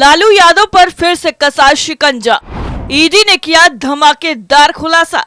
लालू यादव पर फिर से कसा शिकंजा। ईडी ने किया धमाकेदार खुलासा।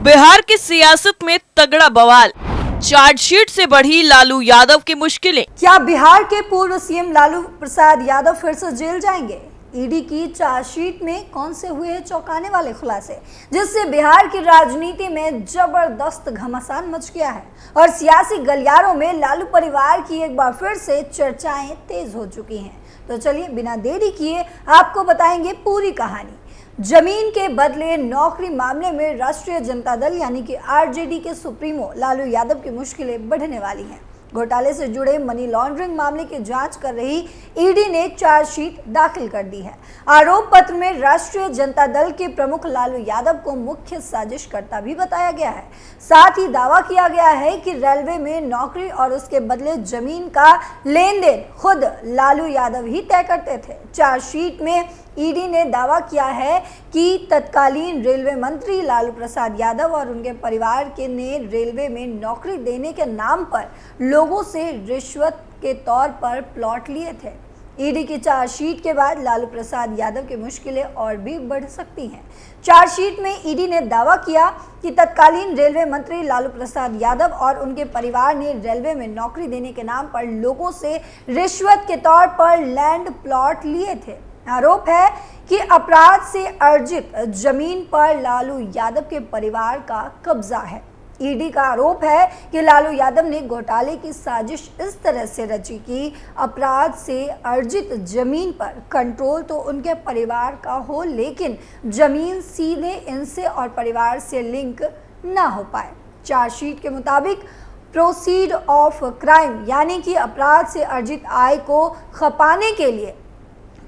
बिहार की सियासत में तगड़ा बवाल। चार्जशीट से बढ़ी लालू यादव की मुश्किलें। क्या बिहार के पूर्व सीएम लालू प्रसाद यादव फिर से जेल जाएंगे? ईडी की चार्जशीट में कौन से हुए चौंकाने वाले खुलासे, जिससे बिहार की राजनीति में जबरदस्त घमासान मच गया है और सियासी गलियारों में लालू परिवार की एक बार फिर से चर्चाएं तेज हो चुकी हैं। तो चलिए बिना देरी किए आपको बताएंगे पूरी कहानी। जमीन के बदले नौकरी मामले में राष्ट्रीय जनता दल यानी कि आरजेडी के सुप्रीमो लालू यादव की मुश्किलें बढ़ने वाली हैं। घोटाले से जुड़े मनी लॉन्ड्रिंग मामले की जांच कर रही ईडी ने चार्जशीट दाखिल कर दी है। आरोप पत्र में राष्ट्रीय जनता दल के प्रमुख लालू यादव को मुख्य साजिशकर्ता भी बताया गया है। साथ ही दावा किया गया है कि रेलवे में नौकरी और उसके बदले जमीन का लेन देन खुद लालू यादव ही तय करते थे। चार्जशीट में ईडी ने दावा किया है कि तत्कालीन रेलवे मंत्री लालू प्रसाद यादव और उनके परिवार के ने रेलवे में नौकरी देने के नाम पर लोगों से रिश्वत के तौर पर प्लॉट लिए थे। ईडी की चार्जशीट के बाद लालू प्रसाद यादव की मुश्किलें और भी बढ़ सकती हैं। चार्जशीट में ईडी ने दावा किया कि तत्कालीन रेलवे मंत्री लालू प्रसाद यादव और उनके परिवार ने रेलवे में नौकरी देने के नाम पर लोगों से रिश्वत के तौर पर लैंड प्लॉट लिए थे। आरोप है कि अपराध से अर्जित जमीन पर लालू यादव के परिवार का कब्जा है। ईडी का आरोप है कि लालू यादव ने घोटाले की साजिश इस तरह से रची कि अपराध से अर्जित जमीन पर कंट्रोल तो उनके परिवार का हो, लेकिन जमीन सीधे इनसे और परिवार से लिंक ना हो पाए। चार्जशीट के मुताबिक प्रोसीड ऑफ क्राइम यानी कि अपराध से अर्जित आय को खपाने के लिए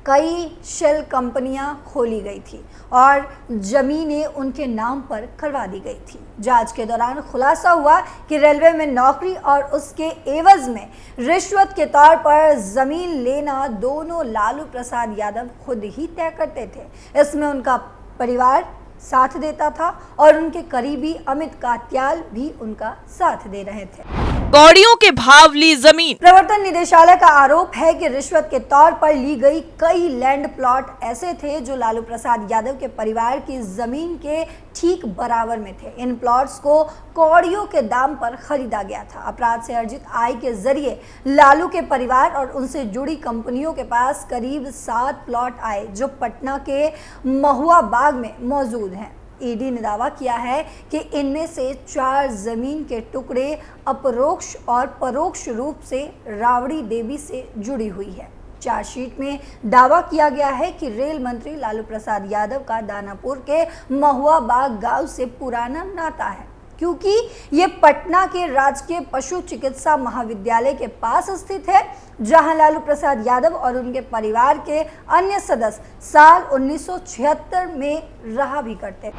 कई शेल कंपनियां खोली गई थी और जमीनें उनके नाम पर करवा दी गई थी। जांच के दौरान खुलासा हुआ कि रेलवे में नौकरी और उसके एवज में रिश्वत के तौर पर जमीन लेना दोनों लालू प्रसाद यादव खुद ही तय करते थे। इसमें उनका परिवार साथ देता था और उनके करीबी अमित कात्याल भी उनका साथ दे रहे थे। कौड़ियों के भाव ली जमीन। प्रवर्तन निदेशालय का आरोप है कि रिश्वत के तौर पर ली गई कई लैंड प्लॉट ऐसे थे जो लालू प्रसाद यादव के परिवार की जमीन के ठीक बराबर में थे। इन प्लॉट्स को कौड़ियों के दाम पर खरीदा गया था। अपराध से अर्जित आय के जरिए लालू के परिवार और उनसे जुड़ी कंपनियों के पास करीब 7 प्लॉट आए जो पटना के महुआ बाग में मौजूद हैं। ईडी ने दावा किया है कि इनमें से 4 जमीन के टुकड़े अपरोक्ष और परोक्ष रूप से राबड़ी देवी से जुड़ी हुई है। चार्जशीट में दावा किया गया है कि रेल मंत्री लालू प्रसाद यादव का दानापुर के महुआ बाग गांव से पुराना नाता है, क्योंकि ये पटना के राजकीय पशु चिकित्सा महाविद्यालय के पास स्थित है, जहां लालू प्रसाद यादव और उनके परिवार के अन्य सदस्य साल 1976 में रहा भी करते।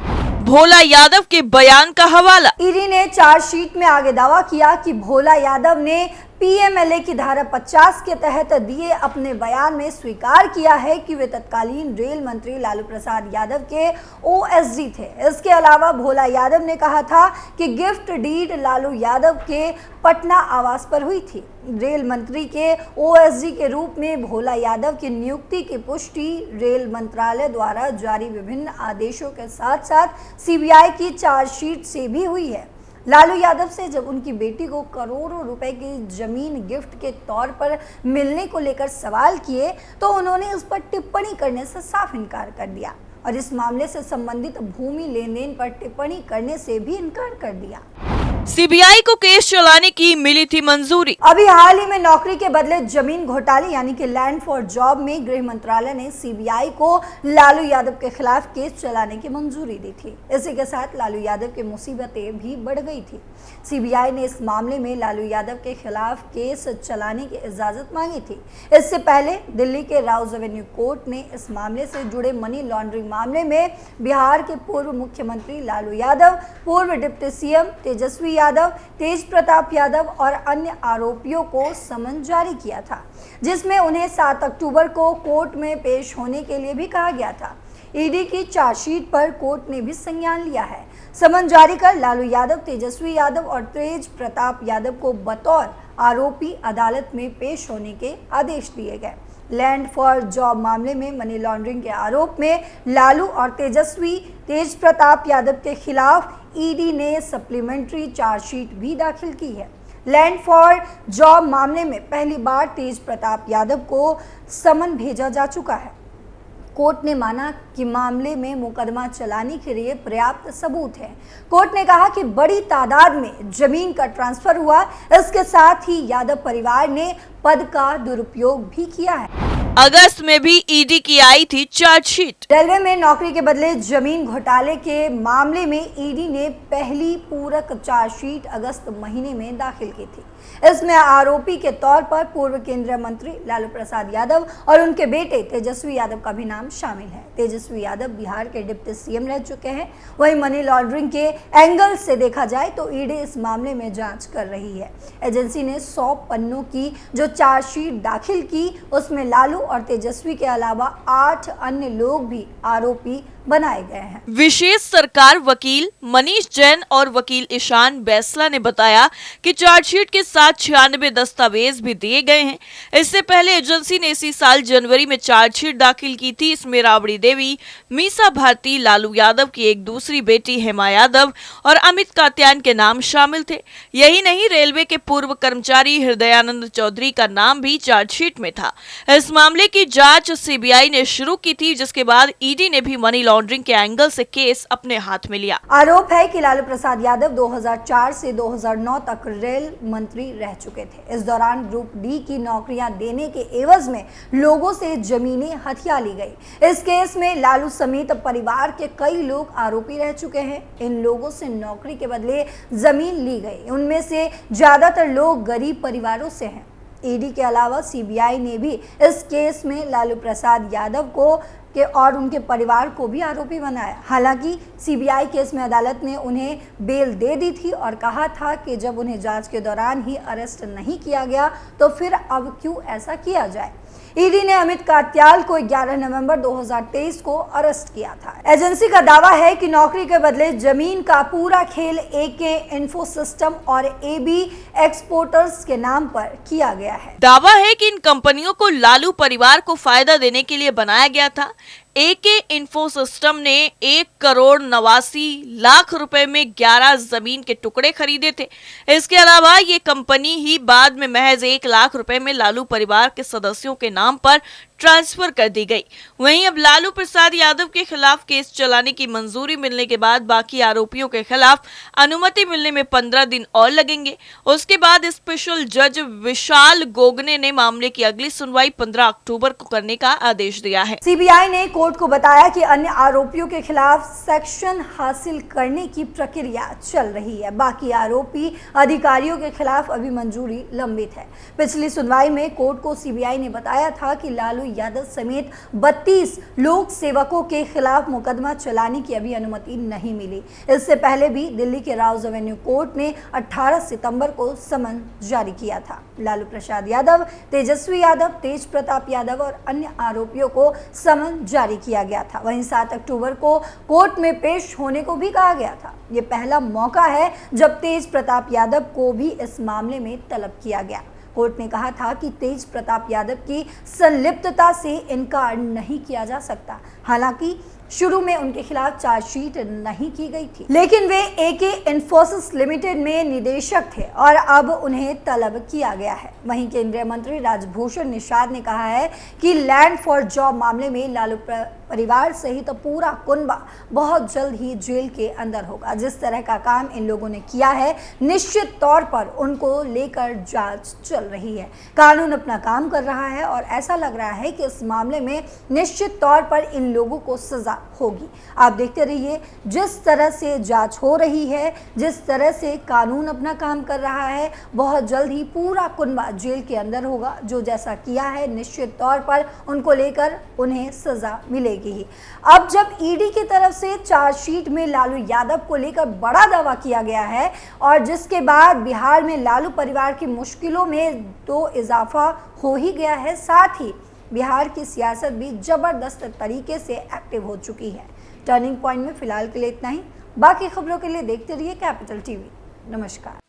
भोला यादव के बयान का हवाला। ईडी ने चार्जशीट में आगे दावा किया कि भोला यादव ने पीएमएलए की धारा 50 के तहत दिए अपने बयान में स्वीकार किया है कि वे तत्कालीन रेल मंत्री लालू प्रसाद यादव के ओएसडी थे। इसके अलावा भोला यादव ने कहा था कि गिफ्ट डीड लालू यादव के पटना आवास पर हुई थी। रेल मंत्री के ओएसडी के रूप में भोला यादव की नियुक्ति की पुष्टि रेल मंत्रालय द्वारा जारी विभिन्न आदेशों के साथ साथ सीबीआई की चार्जशीट से भी हुई है। लालू यादव से जब उनकी बेटी को करोड़ों रुपए की जमीन गिफ्ट के तौर पर मिलने को लेकर सवाल किए तो उन्होंने उस पर टिप्पणी करने से साफ इनकार कर दिया और इस मामले से संबंधित भूमि लेन देन पर टिप्पणी करने से भी इनकार कर दिया। सीबीआई को केस चलाने की मिली थी मंजूरी। अभी हाल ही में नौकरी के बदले जमीन घोटाले यानी कि लैंड फॉर जॉब में गृह मंत्रालय ने सीबीआई को लालू यादव के खिलाफ केस चलाने की मंजूरी दी थी। इसी के साथ लालू यादव की मुसीबतें भी बढ़ गई थी। सीबीआई ने इस मामले में लालू यादव के खिलाफ केस चलाने की इजाजत मांगी थी। इससे पहले दिल्ली के राउज एवेन्यू कोर्ट ने इस मामले से जुड़े मनी लॉन्ड्रिंग मामले में बिहार के पूर्व मुख्यमंत्री लालू यादव, पूर्व डिप्टी सीएम तेजस्वी यादव, तेज प्रताप यादव और अन्य आरोपियों को समन जारी किया था, जिसमें उन्हें 7 अक्टूबर को कोर्ट में पेश होने के लिए भी कहा गया था। ईडी की चार्जशीट पर कोर्ट ने भी संज्ञान लिया है। समन जारी कर लालू यादव, तेजस्वी यादव और तेज प्रताप यादव को बतौर आरोपी अदालत में पेश होने के आदेश दिए गए। लैंड फॉर जॉब मामले में मनी लॉन्ड्रिंग के आरोप में लालू और तेज प्रताप यादव के खिलाफ ईडी ने सप्लीमेंट्री चार्जशीट भी दाखिल की है। लैंड फॉर जॉब मामले में पहली बार तेज प्रताप यादव को समन भेजा जा चुका है। कोर्ट ने माना कि मामले में मुकदमा चलाने के लिए पर्याप्त सबूत है। कोर्ट ने कहा कि बड़ी तादाद में जमीन का ट्रांसफर हुआ, इसके साथ ही यादव परिवार ने पद का दुरुपयोग भी किया है। अगस्त में भी ईडी की आई थी चार्जशीट। रेलवे में नौकरी के बदले जमीन घोटाले के मामले में ईडी ने पहली पूरक चार्जशीट अगस्त महीने में दाखिल की थी। इसमें आरोपी के तौर पर पूर्व केंद्रीय मंत्री लालू प्रसाद यादव और उनके बेटे तेजस्वी यादव का भी नाम शामिल है। तेजस्वी यादव बिहार के डिप्टी सीएम रह चुके हैं। वहीं मनी लॉन्ड्रिंग के एंगल से देखा जाए तो ईडी इस मामले में जांच कर रही है। एजेंसी ने 100 पन्नों की जो चार्जशीट दाखिल की, उसमें लालू और तेजस्वी के अलावा 8 अन्य लोग भी आरोपी बनाए गए हैं। विशेष सरकार वकील मनीष जैन और वकील ईशान बैसला ने बताया कि चार्जशीट के साथ 96 दस्तावेज भी दिए गए हैं। इससे पहले एजेंसी ने इसी साल जनवरी में चार्जशीट दाखिल की थी। इसमें राबड़ी देवी, मीसा भारती, लालू यादव की एक दूसरी बेटी हेमा यादव और अमित कात्यायन के नाम शामिल थे। यही नहीं, रेलवे के पूर्व कर्मचारी हृदयानंद चौधरी का नाम भी चार्जशीट में था। इस मामले की जांच सीबीआई ने शुरू की थी, जिसके बाद ईडी ने भी मनी लॉन्ड्रिंग के एंगल से केस अपने हाथ में लिया। आरोप है कि लालू प्रसाद यादव 2004 से 2009 तक रेल मंत्री रह चुके थे। इस दौरान ग्रुप डी की नौकरियां देने के एवज में लोगों से जमीनें हथिया ली गई। इस केस में लालू समेत परिवार के कई लोग आरोपी रह चुके हैं। इन लोगों से नौकरी के बदले जमीन ली गई। उनमें से ज्यादातर लोग गरीब परिवारों से हैं। ईडी के अलावा सीबीआई ने भी इस केस में लालू प्रसाद यादव को और उनके परिवार को भी आरोपी बनाया। हालांकि सीबीआई केस में अदालत ने उन्हें बेल दे दी थी और कहा था कि जब उन्हें जांच के दौरान ही अरेस्ट नहीं किया गया तो फिर अब क्यों ऐसा किया जाए। ईडी ने अमित कात्याल को 11 नवंबर 2023 को अरेस्ट किया था। एजेंसी का दावा है कि नौकरी के बदले जमीन का पूरा खेल एके इन्फोसिस्टम और एबी एक्सपोर्टर्स के नाम पर किया गया है। दावा है कि इन कंपनियों को लालू परिवार को फायदा देने के लिए बनाया गया था। एके इन्फोसिस्टम ने 1,89,00,000 रुपए में 11 जमीन के टुकड़े खरीदे थे। इसके अलावा ये कंपनी ही बाद में महज 1 लाख रुपए में लालू परिवार के सदस्यों के नाम पर ट्रांसफर कर दी गई। वहीं अब लालू प्रसाद यादव के खिलाफ केस चलाने की मंजूरी मिलने के बाद बाकी आरोपियों के खिलाफ अनुमति मिलने में 15 दिन और लगेंगे। उसके बाद स्पेशल जज विशाल गोगने ने मामले की अगली सुनवाई 15 अक्टूबर को करने का आदेश दिया है। सीबीआई ने कोर्ट को बताया कि अन्य आरोपियों के खिलाफ सेक्शन हासिल करने की प्रक्रिया चल रही है। बाकी आरोपी अधिकारियों के खिलाफ अभी मंजूरी लंबित है। पिछली सुनवाई में कोर्ट को सीबीआई ने बताया था कि लालू यादव समेत 32 लोक सेवकों के खिलाफ मुकदमा चलाने की अभी अनुमति नहीं मिली। इससे पहले भी दिल्ली के राउज एवेन्यू कोर्ट ने 18 सितंबर को समन जारी किया था। लालू प्रसाद यादव, तेजस्वी यादव, तेज प्रताप यादव और अन्य आरोपियों को समन जारी किया गया था। वहीं 7 अक्टूबर को कोर्ट में पेश होने को भी कहा गया था। ये पहला मौका है जब तेज प्रताप यादव को भी इस मामले में तलब किया गया। कोर्ट ने कहा था कि तेज प्रताप यादव की संलिप्तता से इनकार नहीं किया जा सकता। हालांकि शुरू में उनके खिलाफ चार्जशीट नहीं की गई थी, लेकिन वे एके इन्फोसिस लिमिटेड में निदेशक थे और अब उन्हें तलब किया गया है। वहीं केंद्रीय मंत्री राजभूषण निषाद ने कहा है कि लैंड फॉर जॉब मामले में लालू परिवार सहित तो पूरा कुनबा बहुत जल्द ही जेल के अंदर होगा। जिस तरह का काम इन लोगों ने किया है, निश्चित तौर पर उनको लेकर जांच चल रही है। कानून अपना काम कर रहा है और ऐसा लग रहा है कि इस मामले में निश्चित तौर पर इन लोगों को सजा होगी। आप देखते रहिए, जिस तरह से जांच हो रही है, जिस तरह से कानून अपना काम कर रहा है, बहुत जल्द ही पूरा कुनबा जेल के अंदर होगा। जो जैसा किया है, निश्चित तौर पर उनको लेकर उन्हें सजा मिलेगी ही। अब जब ईडी की तरफ से चार्जशीट में लालू यादव को लेकर बड़ा दावा किया गया है और जिसके बाद बिहार में लालू परिवार की मुश्किलों में तो इजाफा हो ही गया है, साथ ही बिहार की सियासत भी जबरदस्त तरीके से एक्टिव हो चुकी है। टर्निंग पॉइंट में फिलहाल के लिए इतना ही। बाकी खबरों के लिए देखते रहिए कैपिटल टीवी। नमस्कार।